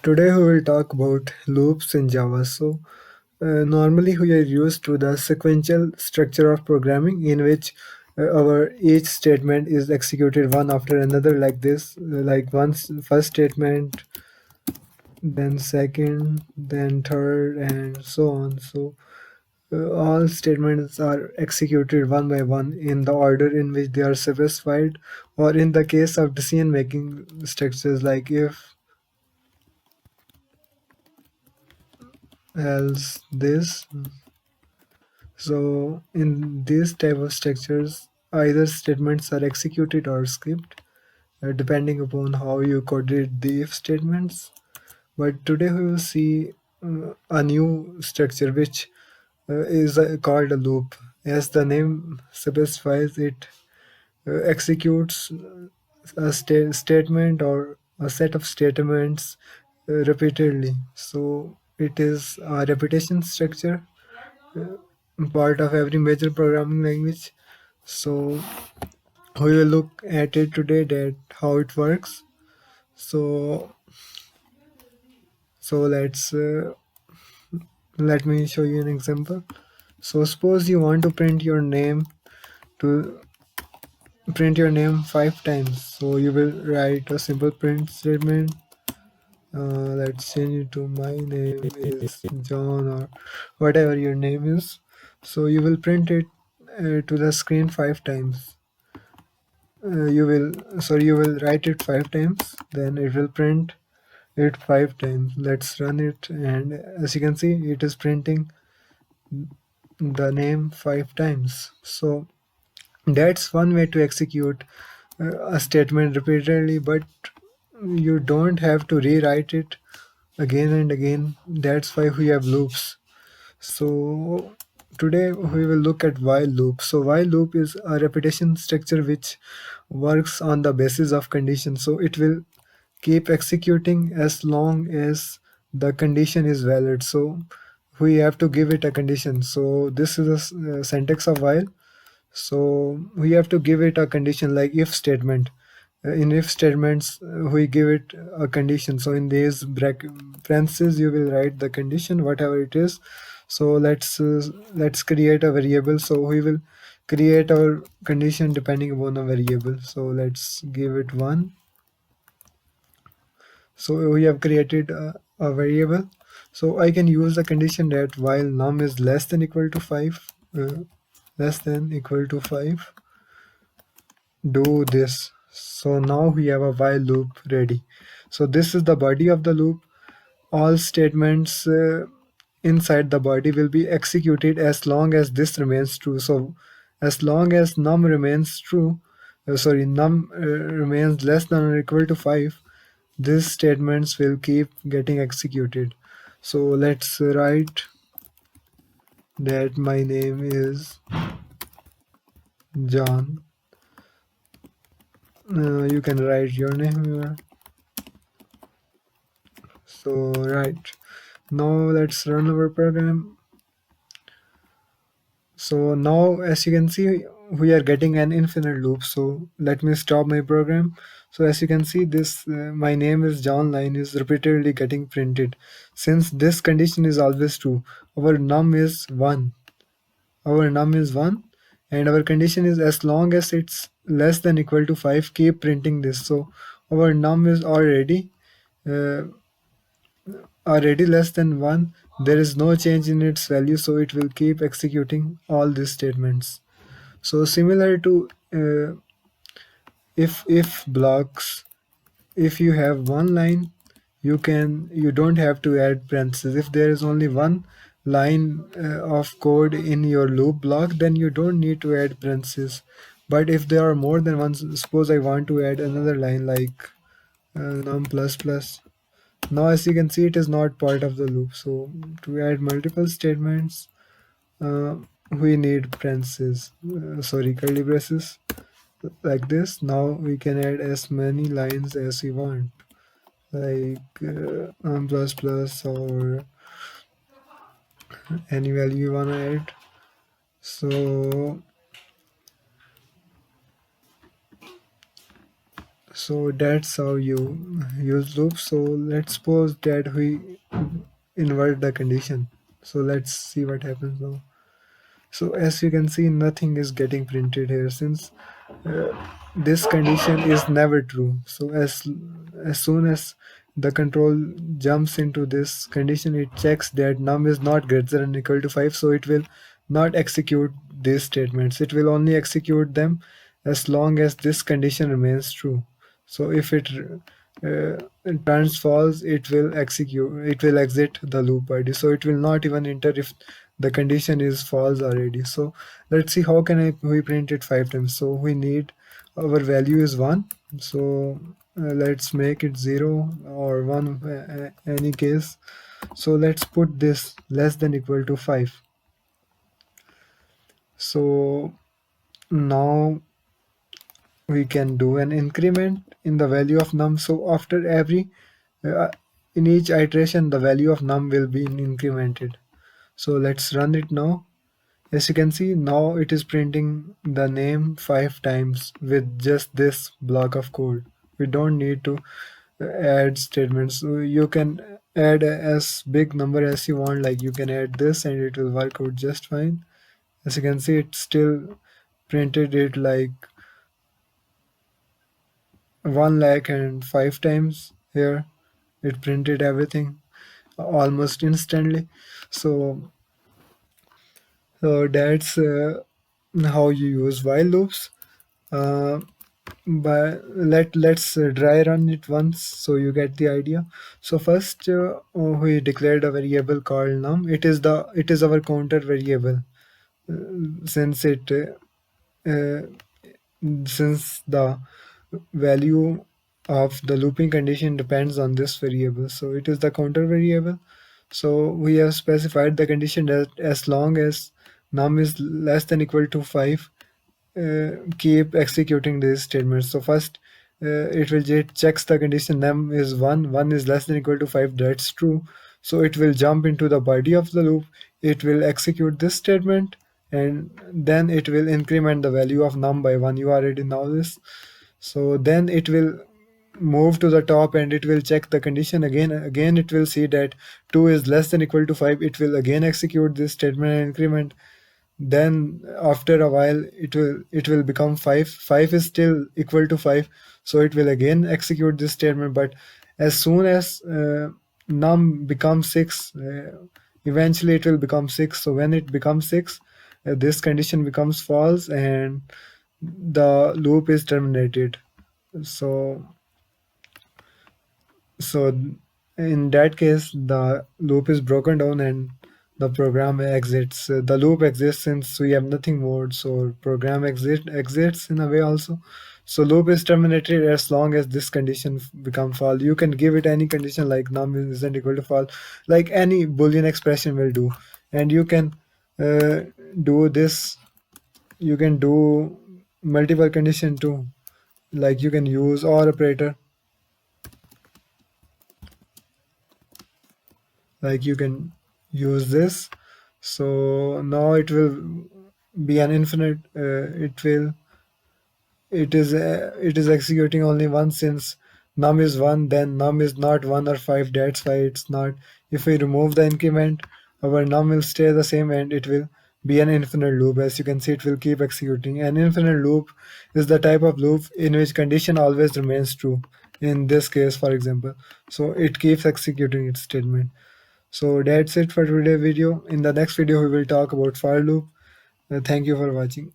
Today we will talk about loops in Java. Normally we are used to the sequential structure of programming in which our each statement is executed one after another like this, like once first statement, then second, then third, and so on. All statements are executed one by one in the order in which they are specified, or in the case of decision making structures like if, else, this. So in these type of structures, either statements are executed or skipped, depending upon how you coded the if statements. But today we will see a new structure which is called a loop. As the name specifies, it executes a statement or a set of statements repeatedly. So it is a repetition structure, part of every major programming language. So we will look at it today, that how it works. So let's let me show you an example. So suppose you want to to print your name 5 times. So you will write a simple print statement. Let's change it to my name is John or whatever your name is. So you will print it to the screen 5 times. You will write it 5 times, then it will print it 5 times. Let's run it, and as you can see, it is printing the name 5 times. So that's one way to execute a statement repeatedly, but you don't have to rewrite it again and again. That's why we have loops. So today we will look at while loop. So while loop is a repetition structure which works on the basis of condition. So it will keep executing as long as the condition is valid. So we have to give it a condition. So this is a syntax of while. So we have to give it a condition like if statement. In if statements, we give it a condition. So in these parentheses, you will write the condition, whatever it is. So let's create a variable. So we will create our condition depending upon a variable. So let's give it one. So we have created a variable. So I can use the condition that while num is less than equal to 5, less than equal to 5, do this. So now we have a while loop ready. So this is the body of the loop. All statements inside the body will be executed as long as this remains true. So as long as num remains true, num remains less than or equal to 5, these statements will keep getting executed. So let's write that my name is John. You can write your name here. So right, now let's run our program. So now as you can see, we are getting an infinite loop. So let me stop my program. So as you can see, this my name is John line is repeatedly getting printed. Since this condition is always true, our num is 1. Our num is 1, and our condition is as long as it's less than equal to 5, keep printing this. So our num is uh, already less than 1. There is no change in its value, so it will keep executing all these statements. So similar to if blocks, if you have one line, you don't have to add parentheses. If there is only one line of code in your loop block, then you don't need to add parentheses. But if there are more than one, suppose I want to add another line like num plus plus. Now as you can see, it is not part of the loop. So to add multiple statements, uh, we need parentheses, curly braces like this. Now we can add as many lines as we want, like plus plus or any value you want to add. So So that's how you use loop. So let's suppose that we invert the condition. So let's see what happens now. So as you can see, nothing is getting printed here since uh, this condition is never true. So as soon as the control jumps into this condition, it checks that num is not greater than or equal to 5. So it will not execute these statements. It will only execute them as long as this condition remains true. So if it turns false, it will exit the loop ID. So it will not even enter if the condition is false already. So let's see how can we print it 5 times. So we need our value is 1. So let's make it 0 or 1, any case. So let's put this less than equal to 5. So now we can do an increment in the value of num. So after every uh, in each iteration, the value of num will be incremented. So let's run it now. As you can see, now it is printing the name 5 times with just this block of code. We don't need to add statements. So you can add as big number as you want, like you can add this and it will work out just fine. As you can see, it still printed it like 1 lakh and 5 times here. It printed everything almost instantly. So, so that's how you use while loops. Uh, but let's dry run it once so you get the idea. So first we declared a variable called num. It is our counter variable since it uh, since the value of the looping condition depends on this variable, so it is the counter variable. So we have specified the condition that as long as num is less than equal to 5, keep executing these statements. So first, it will checks the condition num is 1, 1 is less than equal to 5. That's true. So it will jump into the body of the loop. It will execute this statement, and then it will increment the value of num by 1. You already know this. So then it will move to the top and it will check the condition again. Again, it will see that 2 is less than equal to 5. It will again execute this statement and increment. Then after a while it will become 5. 5 is still equal to 5, so it will again execute this statement. But as soon as num becomes 6, eventually it will become 6. So when it becomes 6, this condition becomes false and the loop is terminated. So so in that case, the loop is broken down and the program exits. The loop exists since we have nothing more, so program exits in a way also. So loop is terminated as long as this condition become false. You can give it any condition like num isn't equal to false, like any boolean expression will do. And you can uh, do this. You can do multiple condition too. Like you can use or operator. Like you can use this. So now it will be an infinite. It is executing only once since num is 1. Then num is not 1 or 5. That's why it's not. If we remove the increment, our num will stay the same and it will be an infinite loop. As you can see, it will keep executing. An infinite loop is the type of loop in which condition always remains true. In this case, for example, so it keeps executing its statement. So that's it for today's video. In the next video, we will talk about for loop. Thank you for watching.